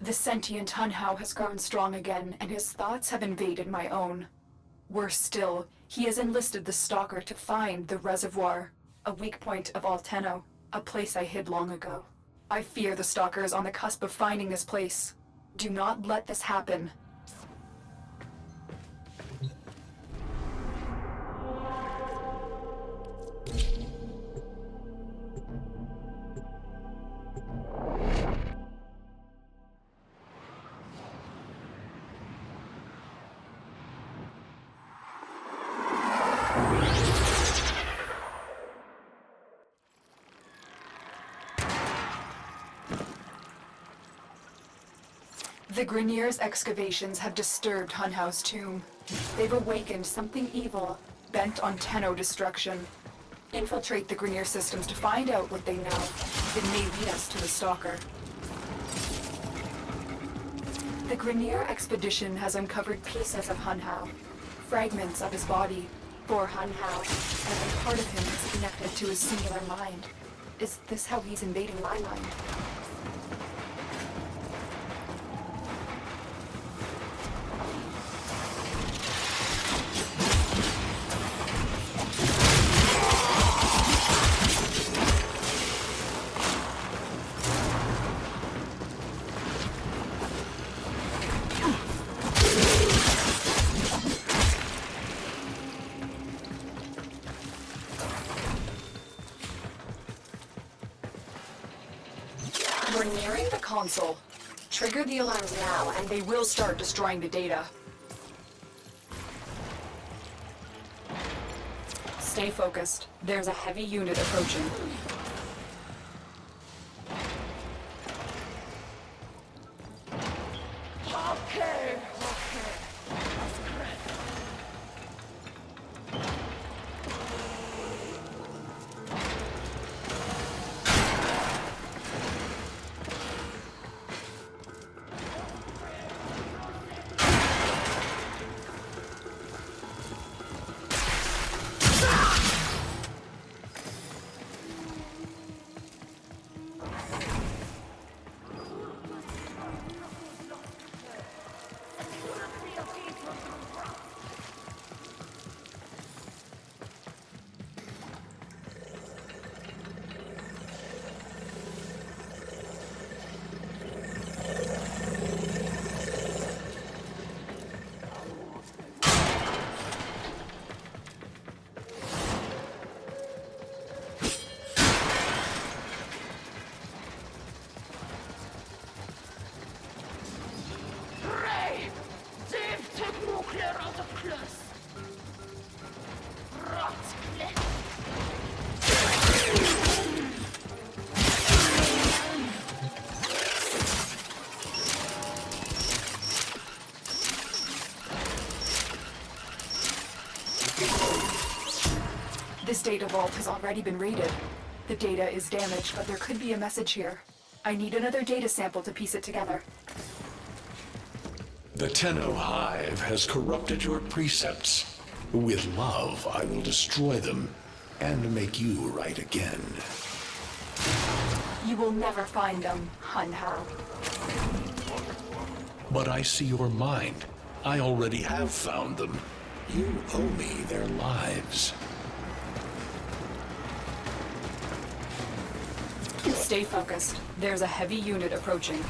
The sentient Hunhao has grown strong again, and his thoughts have invaded my own. Worse still, he has enlisted the Stalker to find the reservoir, a weak point of Alteno, a place I hid long ago. I fear the Stalker is on the cusp of finding this place. Do not let this happen. The Grineer's excavations have disturbed Hunhao's tomb. They've awakened something evil, bent on Tenno destruction. Infiltrate the Grineer systems to find out what they know. It may lead us to the Stalker. The Grineer expedition has uncovered pieces of Hunhao, fragments of his body, for Hunhao. Every part of him is connected to his singular mind. Is this how he's invading my mind? We're nearing the console. Trigger the alarms now, and they will start destroying the data. Stay focused. There's a heavy unit approaching. Okay. This data vault has already been raided. The data is damaged, but there could be a message here. I need another data sample to piece it together. The Tenno Hive has corrupted your precepts. With love, I will destroy them and make you right again. You will never find them, Hunhao. But I see your mind. I already have found them. You owe me their lives. Stay focused. There's a heavy unit approaching.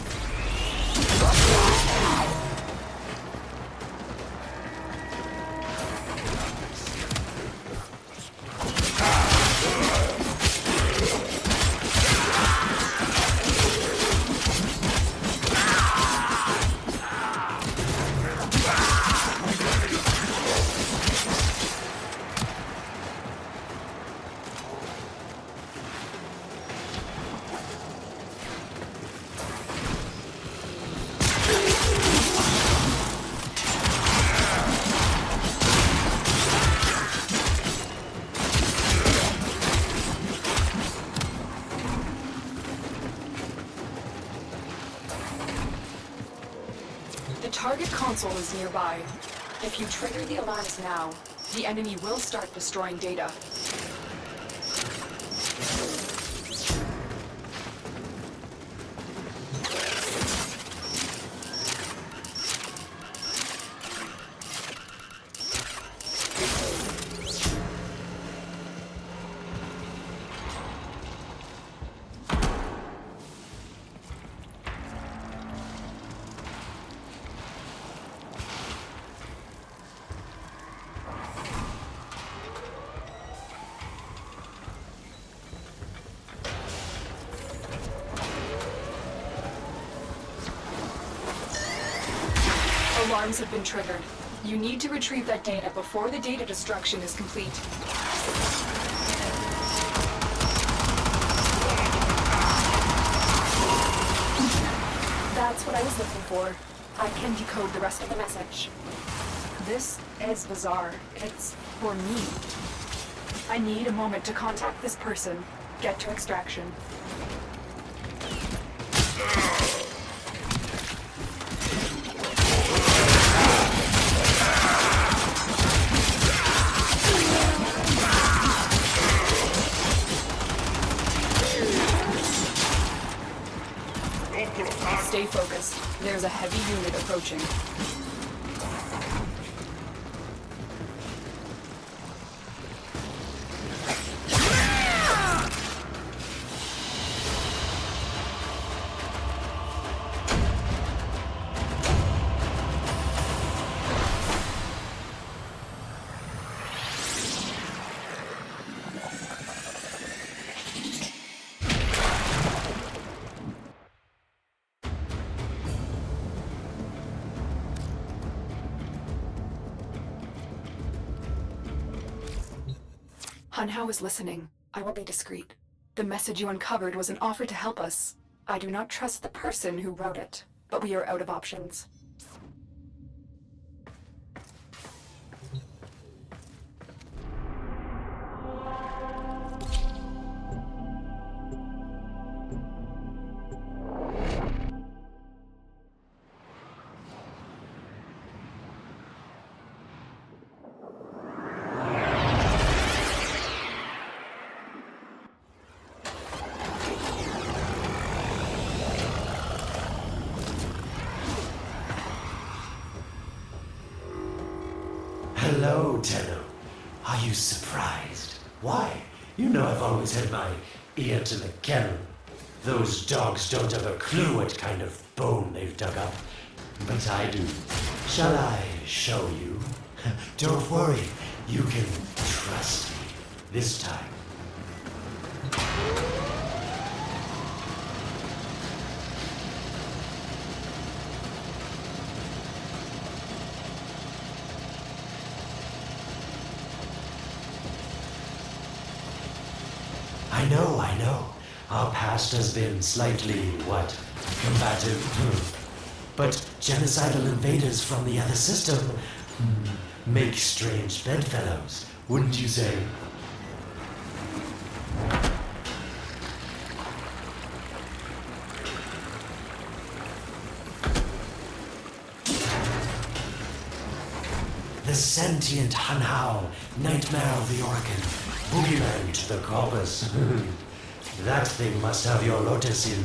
The target console is nearby. If you trigger the alarms now, the enemy will start destroying data. Alarms have been triggered. You need to retrieve that data before the data destruction is complete. That's what I was looking for. I can decode the rest of the message. This is bizarre. It's for me. I need a moment to contact this person. Get to extraction. Stay focused. There's a heavy unit approaching. Hunhao is listening. I will be discreet. The message you uncovered was an offer to help us. I do not trust the person who wrote it, but we are out of options. Hello, Tenno. Are you surprised? Why? You know I've always had my ear to the kennel. Those dogs don't have a clue what kind of bone they've dug up. But I do. Shall I show you? Don't worry. You can trust me. This time. I know. Our past has been slightly, combative. But genocidal invaders from the other system make strange bedfellows, wouldn't you say? The sentient Hunhao, nightmare of the Organ, boogeyman to the corpus. That thing must have your Lotus in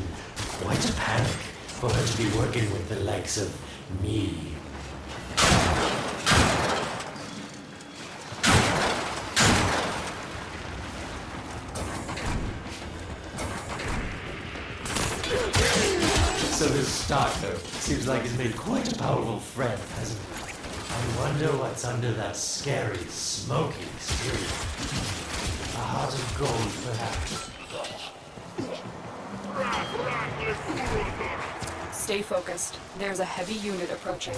quite a panic for her to be working with the likes of me. So this stalker seems like he's made quite a powerful friend, hasn't he? I wonder what's under that scary, smoky exterior. A heart of gold, perhaps. Stay focused. There's a heavy unit approaching.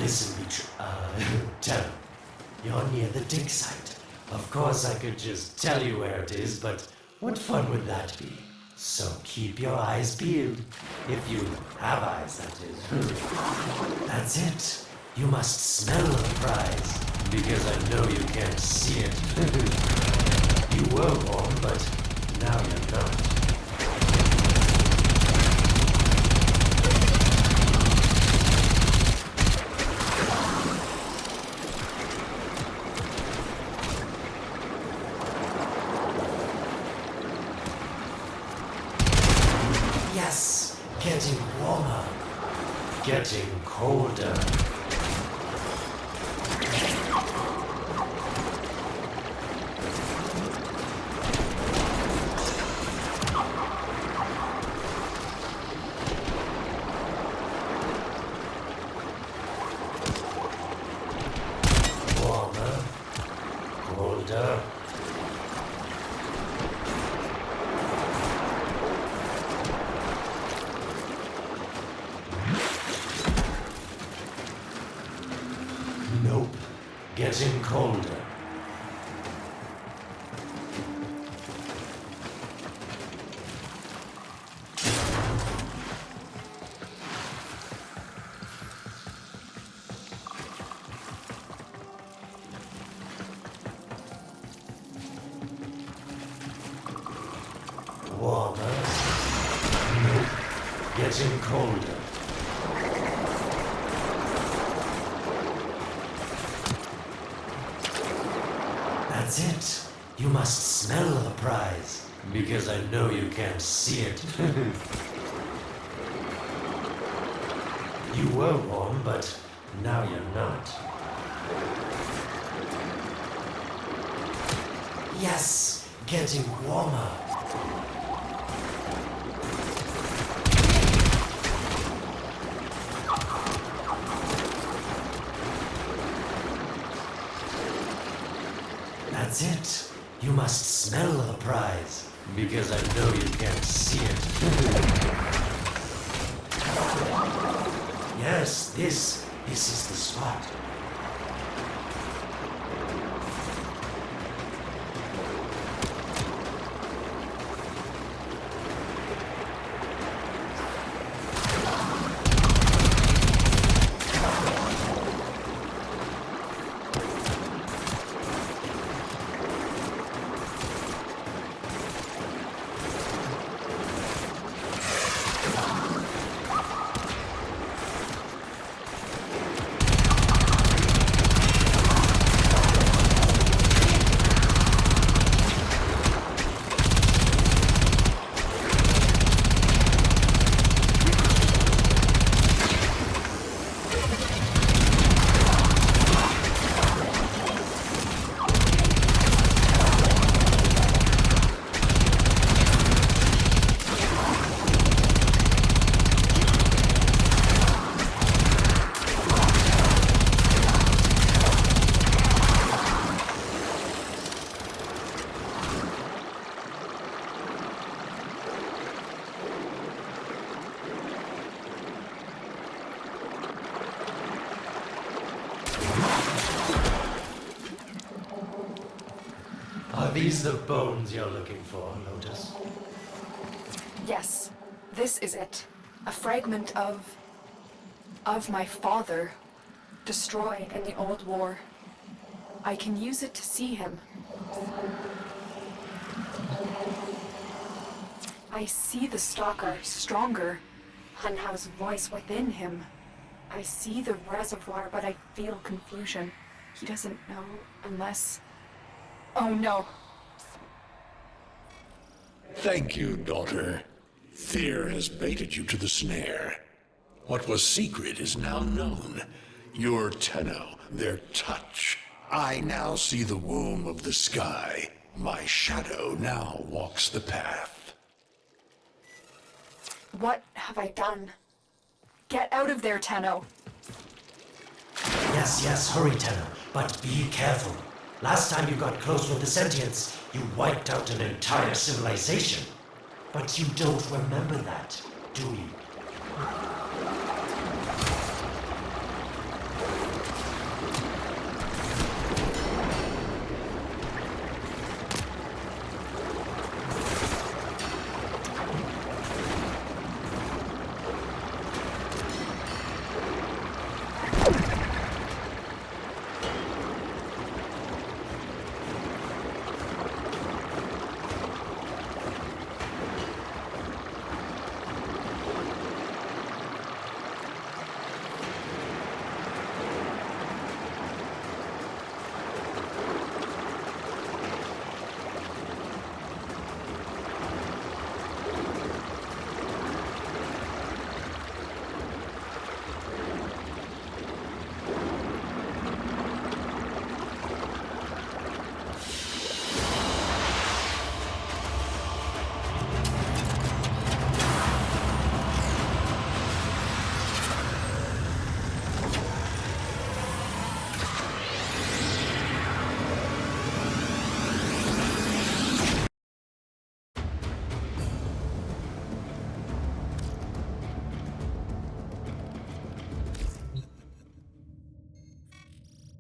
Listen, Tenno, you're near the dig site. Of course I could just tell you where it is, but what fun would that be? So keep your eyes peeled. If you have eyes, that is. That's it. You must smell the prize, because I know you can't see it. You were warm, but now you're not. Yes, getting warmer, getting colder. Warmer, colder. Nope. Getting colder. Warmer. Nope. Getting colder. That's it. You must smell the prize, because I know you can't see it. You were warm, but now you're not. Yes, getting warmer. That's it. You must smell the prize, because I know you can't see it. Yes, this is the spot. Are these the bones you're looking for, Lotus? Yes, this is it. A fragment of my father, destroyed in the old war. I can use it to see him. I see the stalker stronger, Hunhow's voice within him. I see the reservoir, but I feel confusion. He doesn't know unless... Oh no. Thank you, daughter. Fear has baited you to the snare. What was secret is now known. Your Tenno, their touch. I now see the womb of the sky. My shadow now walks the path. What have I done? Get out of there, Tenno. Yes, hurry, Tenno, but be careful. Last time you got close with the sentients, you wiped out an entire civilization. But you don't remember that, do you?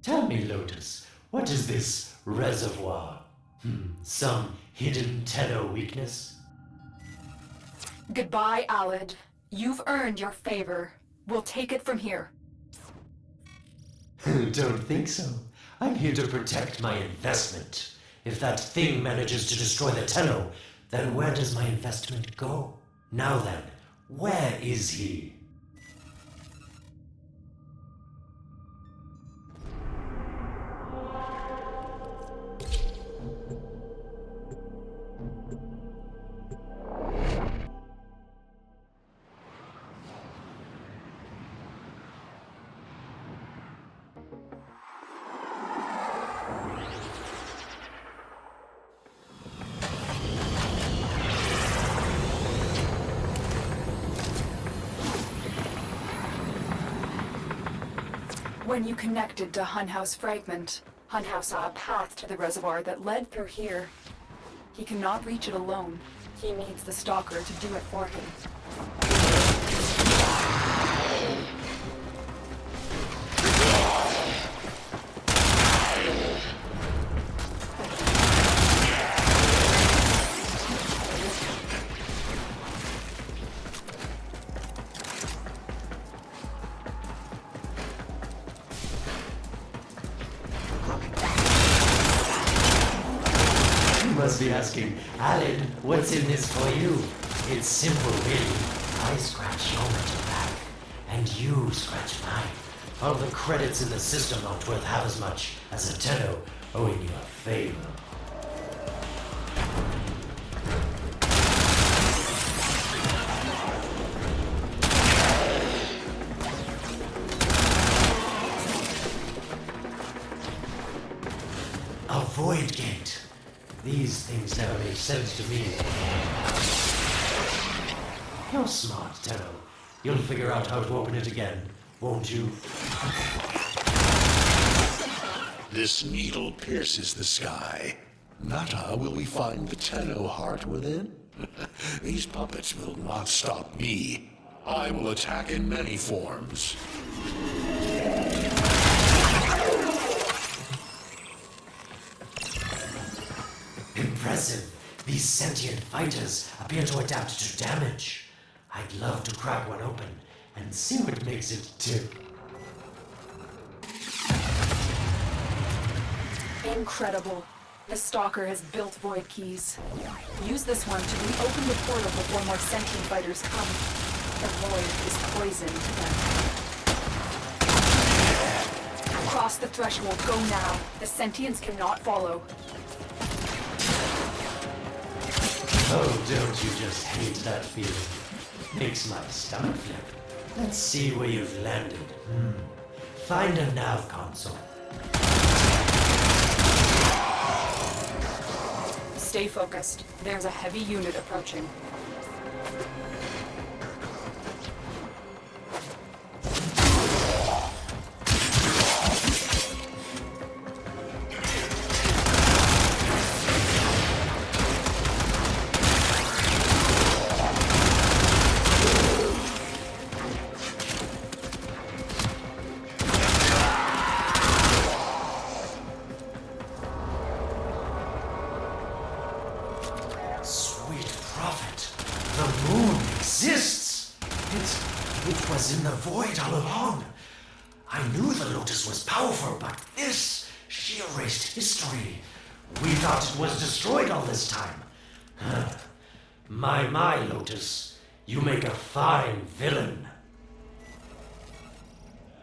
Tell me, Lotus, what is this reservoir? Some hidden Tenno weakness? Goodbye, Alad. You've earned your favor. We'll take it from here. Don't think so. I'm here to protect my investment. If that thing manages to destroy the Tenno, then where does my investment go? Now then, where is he? When you connected to Hunhouse Fragment, Hunhouse saw a path to the reservoir that led through here. He cannot reach it alone. He needs the Stalker to do it for him. You must be asking, Alan, what's in this for you? It's simple, really. I scratch your metal back, and you scratch mine. All the credits in the system aren't worth half as much as a Tenno owing you a favor. A void gate. These things never make sense to me. You're smart, Tenno. You'll figure out how to open it again, won't you? This needle pierces the sky. Not will we find the Tenno heart within? These puppets will not stop me. I will attack in many forms. Impressive. These sentient fighters appear to adapt to damage. I'd love to crack one open and see what makes it tick. Incredible. The Stalker has built void keys. Use this one to reopen the portal before more sentient fighters come. The void is poison to them. Cross the threshold. Go now. The sentients cannot follow. Oh, don't you just hate that feeling? Makes my stomach flip. Let's see where you've landed. Find a nav console. Stay focused. There's a heavy unit approaching. Sweet prophet, the moon exists! It was in the void all along. I knew the Lotus was powerful, but this, she erased history. We thought it was destroyed all this time. My, Lotus, you make a fine villain.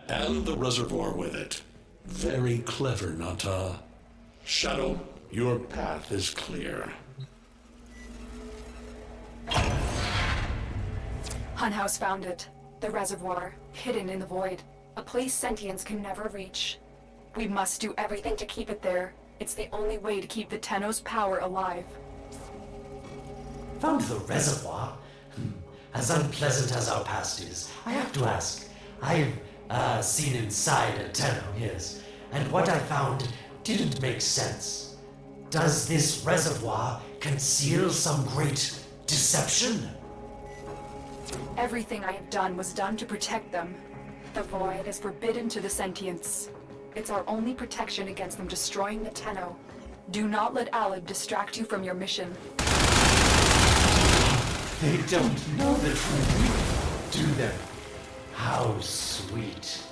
And the reservoir with it. Very clever, Nata. Shadow, your path is clear. Hunhouse found it. The reservoir, hidden in the void. A place sentients can never reach. We must do everything to keep it there. It's the only way to keep the Tenno's power alive. Found the reservoir? As unpleasant as our past is, I have to ask. I've seen inside a Tenno, yes, and what I found didn't make sense. Does this reservoir conceal some great deception? Everything I have done was done to protect them. The void is forbidden to the sentients. It's our only protection against them destroying the Tenno. Do not let Alad distract you from your mission. They don't know the truth, do they? How sweet.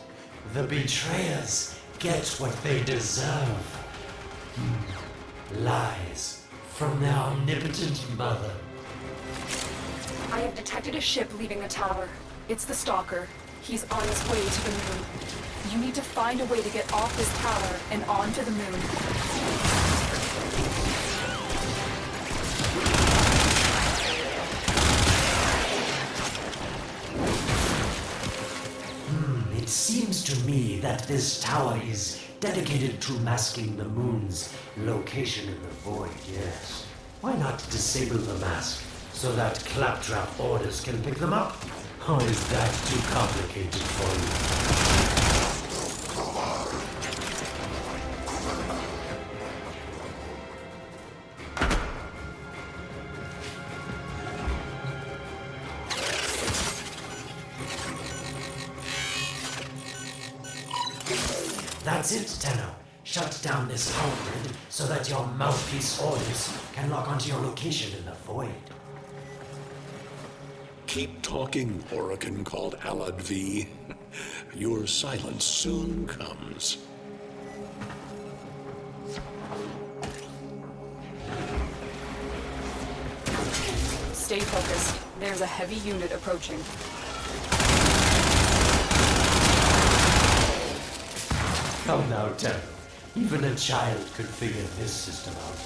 The betrayers get what they deserve. Lies from their omnipotent mother. I have detected a ship leaving the tower. It's the Stalker. He's on his way to the moon. You need to find a way to get off this tower and onto the moon. It seems to me that this tower is dedicated to masking the moon's location in the void, yes. Why not disable the mask so that claptrap orders can pick them up? Or is that too complicated for you? That's it, Tenno. Shut down this power grid so that your mouthpiece orders can lock onto your location in the void. Keep talking, Oracle called Alad V. Your silence soon comes. Stay focused. There's a heavy unit approaching. Come now, Tenno. Even a child could figure this system out.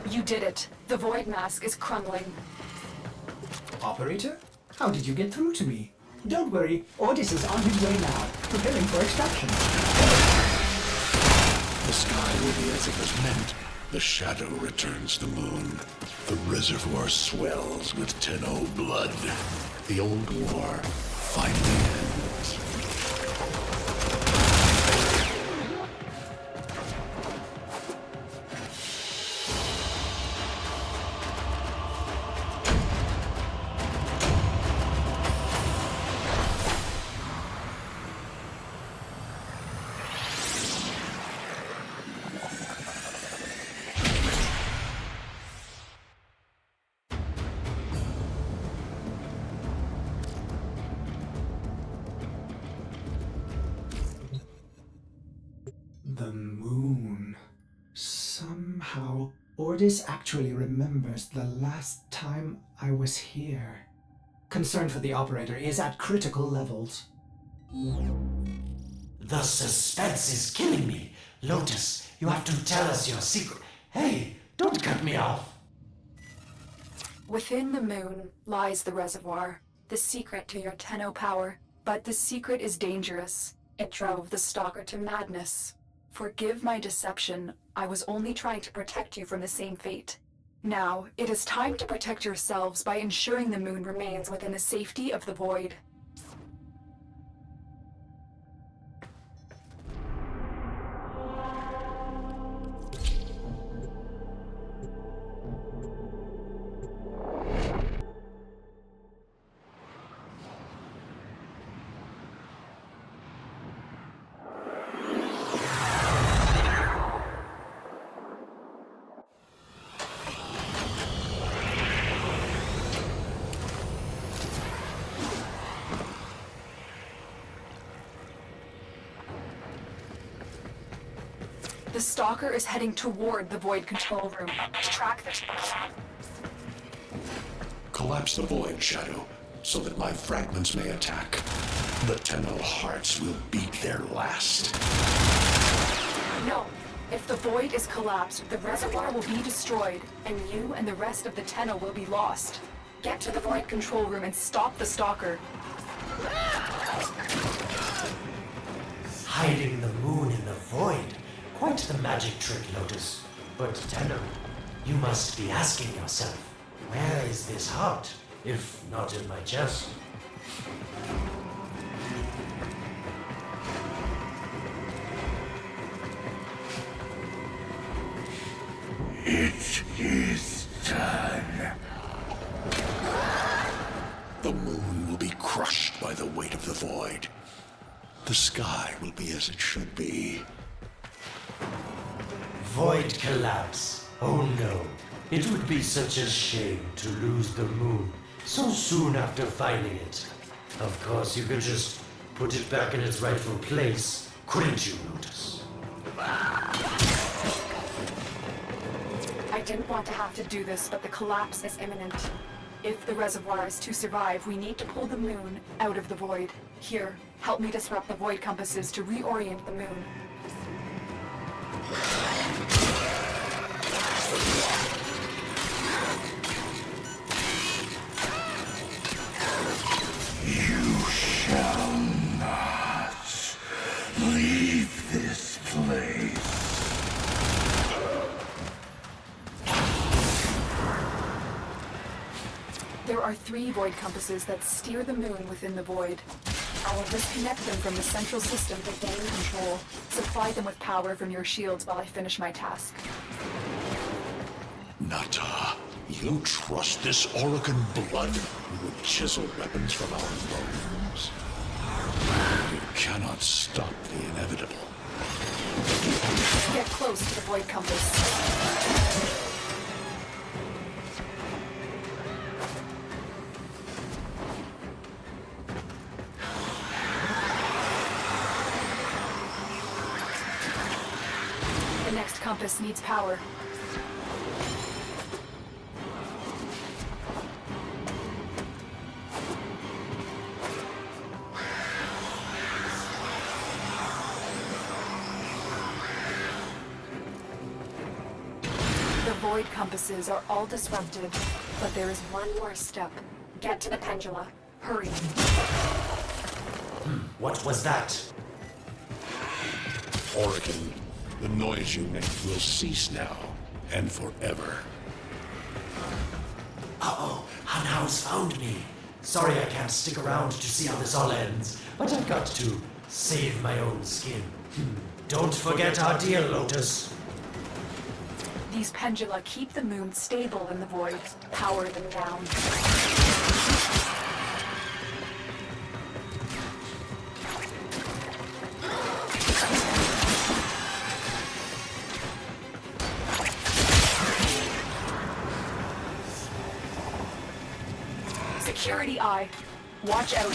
You did it. The void mask is crumbling. Operator? How did you get through to me? Don't worry, Ordis is on his way now, preparing for extraction. The sky will be as it was meant. The shadow returns the moon. The reservoir swells with Tenno blood. The old war finally ends. The moon. Somehow, Ordis actually remembers the last time I was here. Concern for the operator is at critical levels. The suspense is killing me. Lotus, you have to tell us your secret. Hey, don't cut me off. Within the moon lies the reservoir, the secret to your Tenno power. But the secret is dangerous. It drove the Stalker to madness. Forgive my deception. I was only trying to protect you from the same fate. Now, it is time to protect yourselves by ensuring the moon remains within the safety of the void. stalker is heading toward the void control room. Track the... Collapse the void, Shadow, so that my fragments may attack. The Tenno hearts will beat their last. No. If the void is collapsed, the reservoir will be destroyed, and you and the rest of the Tenno will be lost. Get to the void control room and stop the stalker. Hiding the moon in the void. Quite the magic trick, Lotus. But Tenno, you must be asking yourself, where is this heart, if not in my chest? It is done. The moon will be crushed by the weight of the void. The sky will be as it should be. Void collapse. Oh no. It would be such a shame to lose the moon so soon after finding it. Of course, you could just put it back in its rightful place, couldn't you, Lotus? I didn't want to have to do this, but the collapse is imminent. If the reservoir is to survive, we need to pull the moon out of the void. Here, help me disrupt the void compasses to reorient the moon. You shall not leave this place. There are 3 void compasses that steer the moon within the void. I will disconnect them from the central system to gain control. Supply them with power from your shields while I finish my task. Nata, you trust this Orokin blood who would chisel weapons from our bones? You cannot stop the inevitable. Get close to the void compass. The next compass needs power. The void compasses are all disrupted, but there is one more step. Get to the pendula. Hurry. What was that? Orokin, the noise you make will cease now and forever. Uh-oh, Hanau's found me. Sorry I can't stick around to see how this all ends, but I've got to save my own skin. Don't forget our deal, Lotus. These pendula keep the moon stable in the void. Power them down. Security eye. Watch out.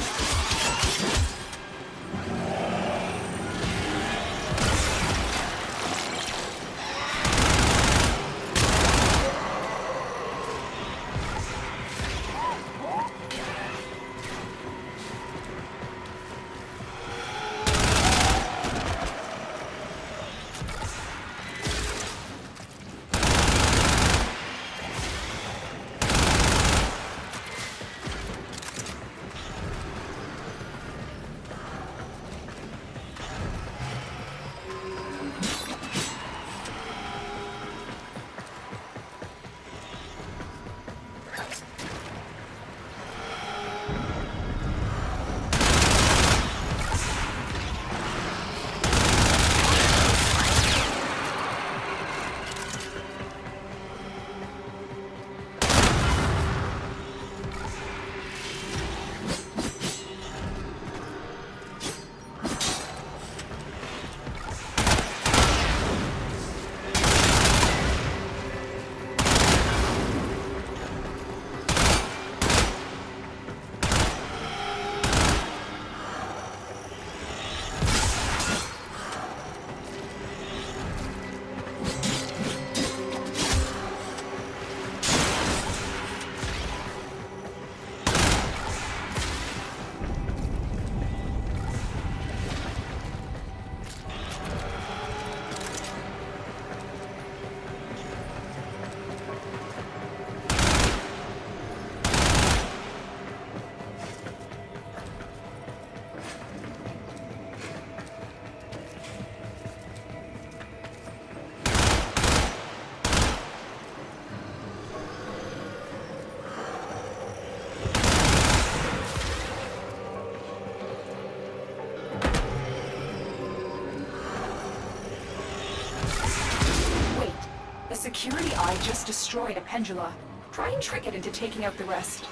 security eye just destroyed a pendula. Try and trick it into taking out the rest.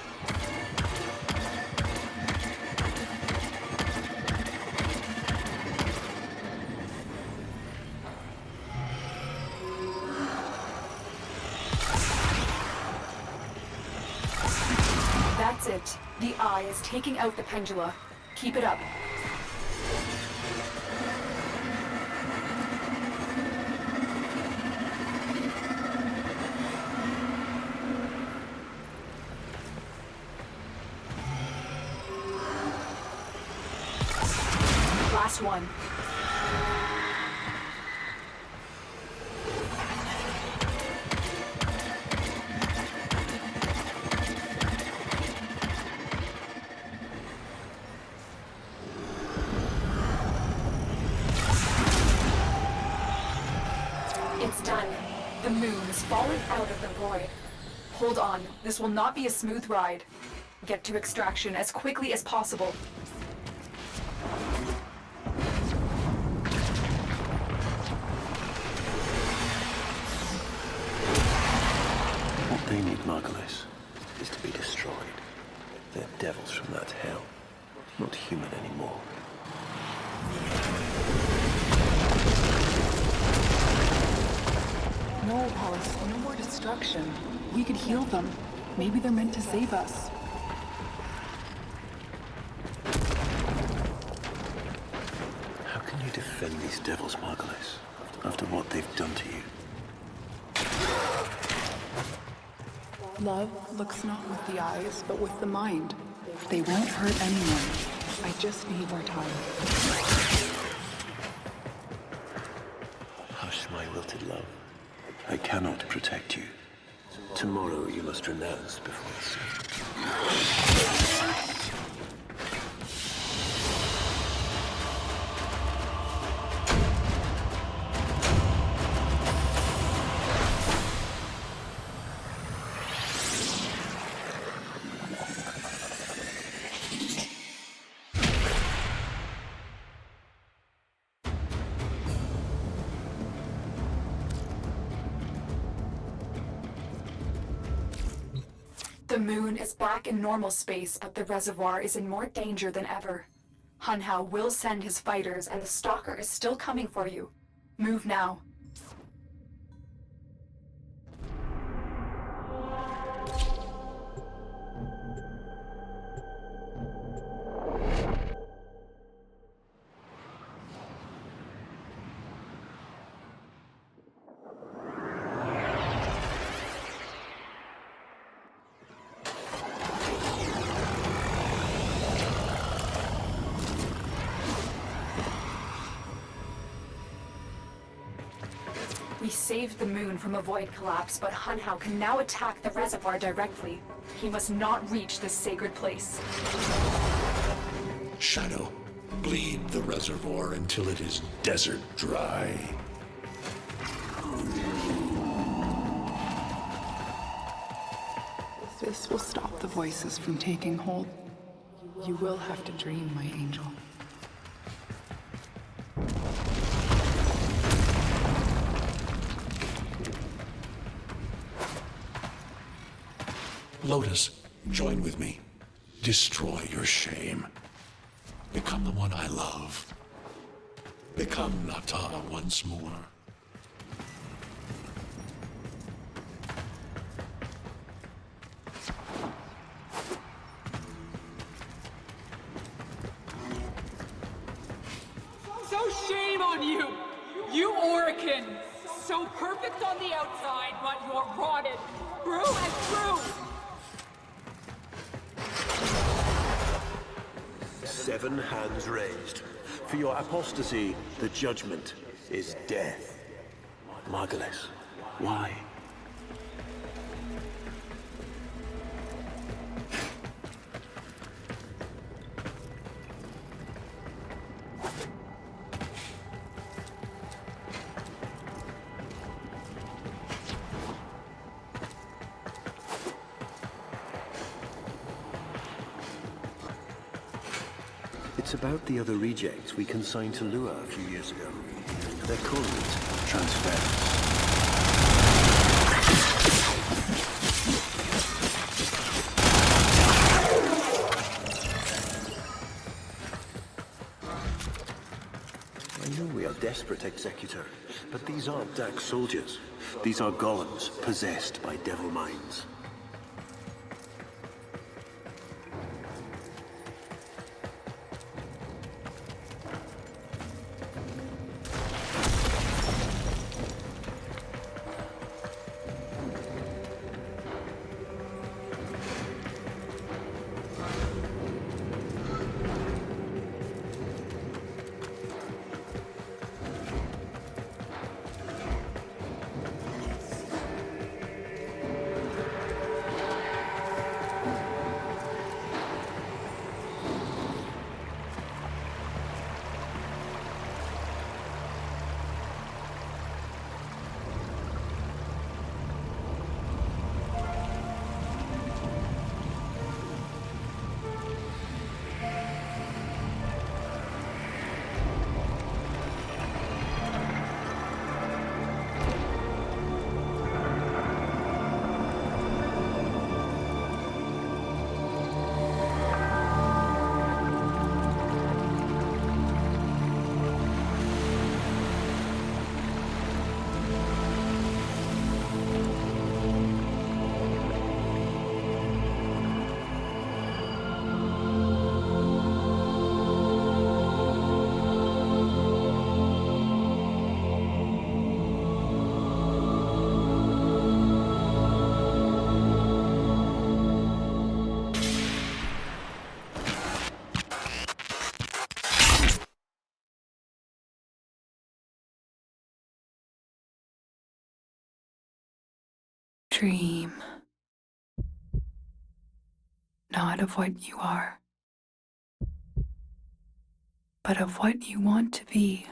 That's it. The eye is taking out the pendula. Keep it up. Last one. It's done. The moon is falling out of the void. Hold on, this will not be a smooth ride. Get to extraction as quickly as possible. What they need, Margulis, is to be destroyed. They're devils from that hell, not human anymore. No, Hollis, no more destruction. We could heal them. Maybe they're meant to save us. How can you defend these devils, Margulis, after what they've done to you? Love looks not with the eyes, but with the mind. They won't hurt anyone. I just need more time. Hush, my wilted love. I cannot protect you. Tomorrow you must renounce before the sun. The moon is back in normal space, but the reservoir is in more danger than ever. Hunhao will send his fighters, and the Stalker is still coming for you. Move now. We saved the moon from a void collapse, but Hunhao can now attack the reservoir directly. He must not reach this sacred place. Shadow, bleed the reservoir until it is desert dry. This will stop the voices from taking hold. You will have to dream, my angel. Lotus, join with me. Destroy your shame. Become the one I love. Become Nata once more. So shame on you! You Orican! So perfect on the outside, but you're rotted through and through! 7 hands raised. For your apostasy, the judgment is death. Margulis, why? It's about the other rejects we consigned to Lua a few years ago. They're called transference. desperate executor, but these aren't Dak's soldiers. These are golems possessed by devil minds. Dream. Not of what you are, but of what you want to be.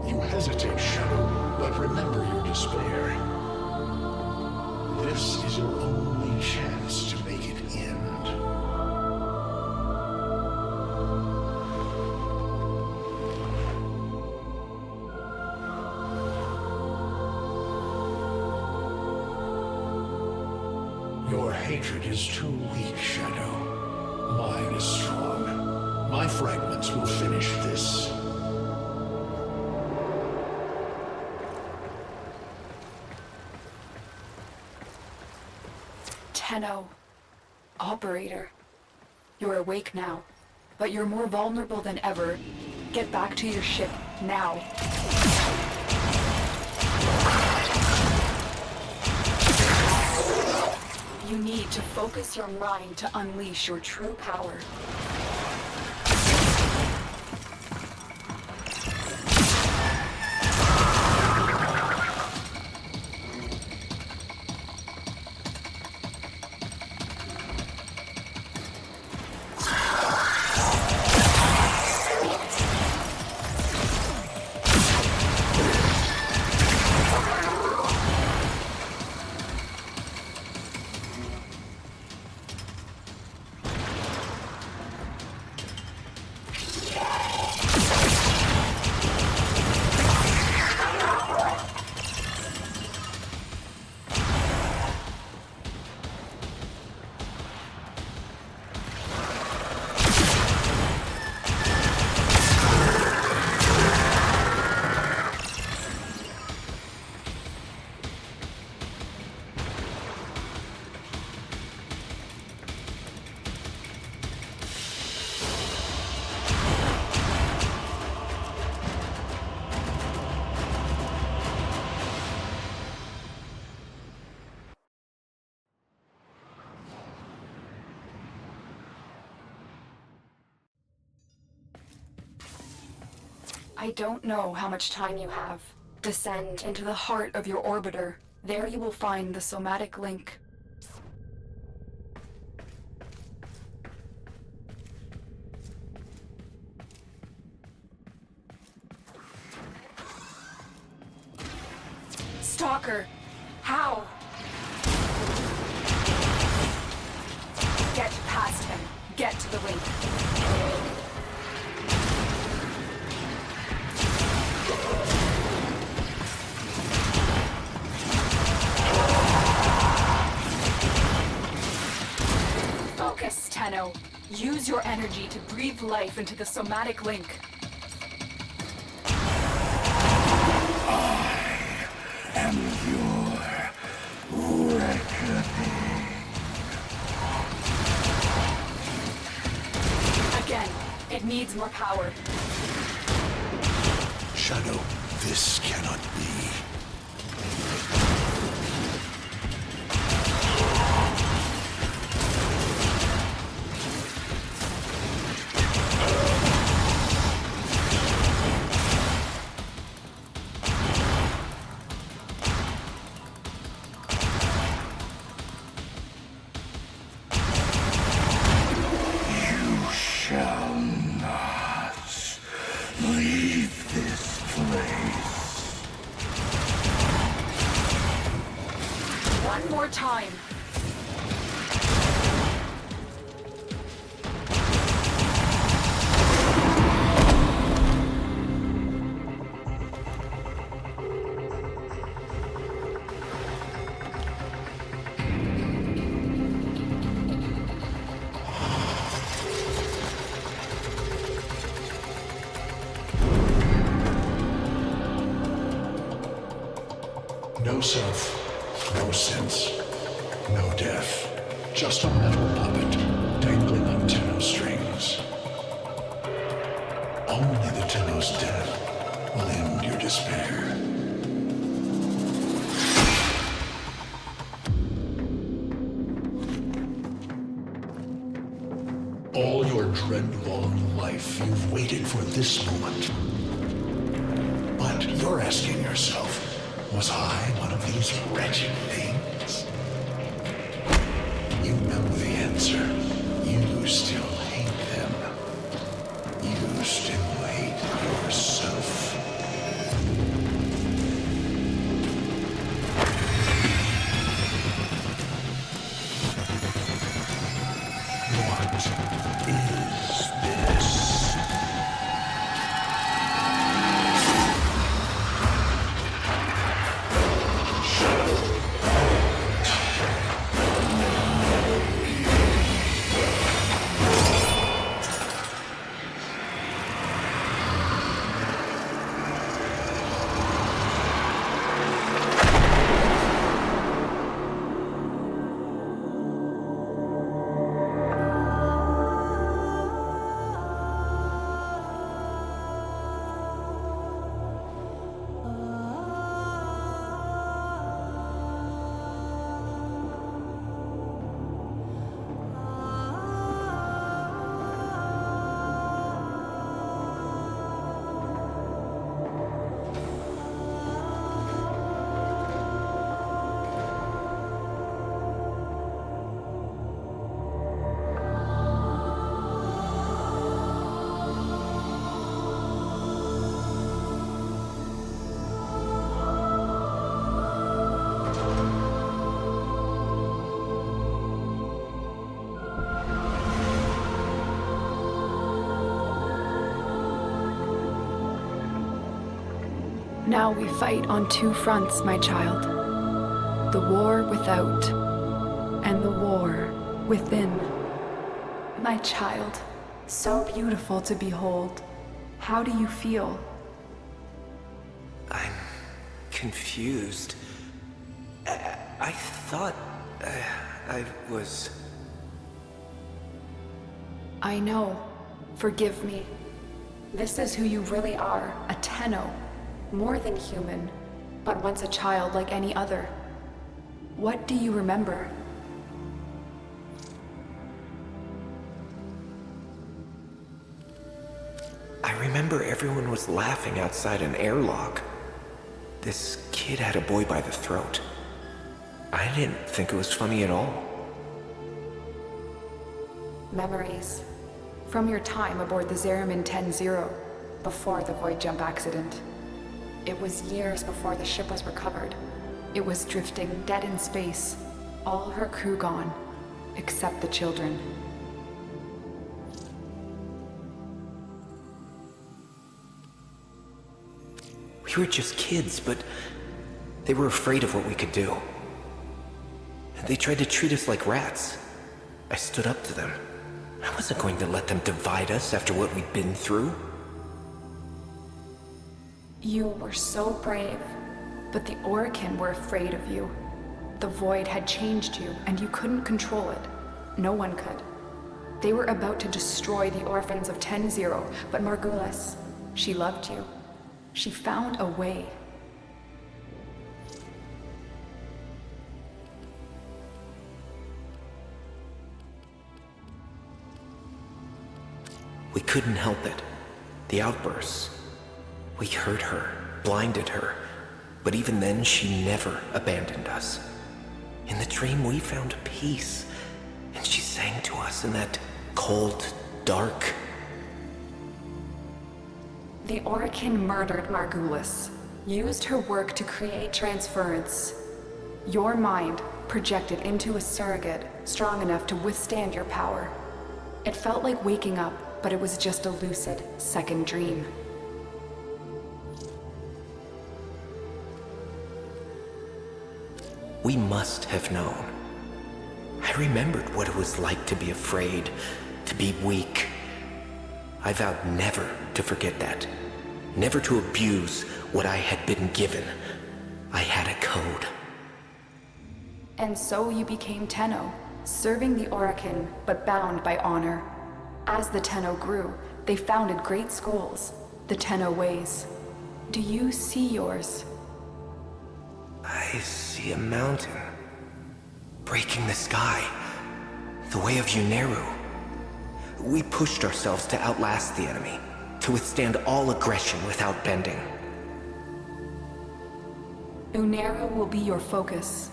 You hesitate, Shadow, but remember your despair. This is your only chance to make it end. Your hatred is too weak, Shadow. Mine is strong. My fragments will finish this. Tenno. Operator. You're awake now, but you're more vulnerable than ever. Get back to your ship, now. You need to focus your mind to unleash your true power. I don't know how much time you have. Descend into the heart of your orbiter. There you will find the somatic link. Stalker! How? Get past him. Get to the link. Focus, Tenno. Use your energy to breathe life into the somatic link. And your reckoning. Again, it needs more power. Shadow, this cannot be. One more time. No self, no sense, no death. Just a metal puppet dangling on Tenno strings. Only the Tenno's death will end your despair. All your dread-long life, you've waited for this moment. But you're asking yourself, was I one of these wretched things? You know the answer. You still hate them. You still hate yourself. What is this? Now we fight on two fronts, my child. The war without, and the war within. My child, so beautiful to behold. How do you feel? I'm confused. I thought I was... I know. Forgive me. This is who you really are, a Tenno. More than human, but once a child like any other. What do you remember? I remember everyone was laughing outside an airlock. This kid had a boy by the throat. I didn't think it was funny at all. Memories. From your time aboard the Zeramin 10-0, before the void jump accident. It was years before the ship was recovered. It was drifting dead in space. All her crew gone, except the children. We were just kids, but they were afraid of what we could do. They tried to treat us like rats. I stood up to them. I wasn't going to let them divide us after what we'd been through. You were so brave, but the Orokin were afraid of you. The void had changed you, and you couldn't control it. No one could. They were about to destroy the orphans of 10-0, but Margulis, she loved you. She found a way. We couldn't help it. The outbursts. We hurt her, blinded her, but even then she never abandoned us. In the dream we found peace, and she sang to us in that cold, dark... The Orokin murdered Margulis, used her work to create transference. Your mind projected into a surrogate strong enough to withstand your power. It felt like waking up, but it was just a lucid second dream. We must have known. I remembered what it was like to be afraid, to be weak. I vowed never to forget that. Never to abuse what I had been given. I had a code. And so you became Tenno, serving the Orokin, but bound by honor. As the Tenno grew, they founded great schools, the Tenno ways. Do you see yours? I see a mountain. Breaking the sky. The way of Yuneru. We pushed ourselves to outlast the enemy, to withstand all aggression without bending. Uneru will be your focus.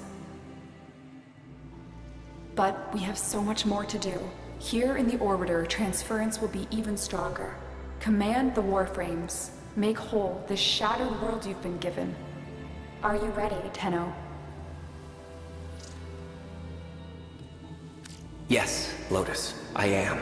But we have so much more to do. Here in the Orbiter, transference will be even stronger. Command the Warframes. Make whole this shattered world you've been given. Are you ready, Tenno? Yes, Lotus, I am.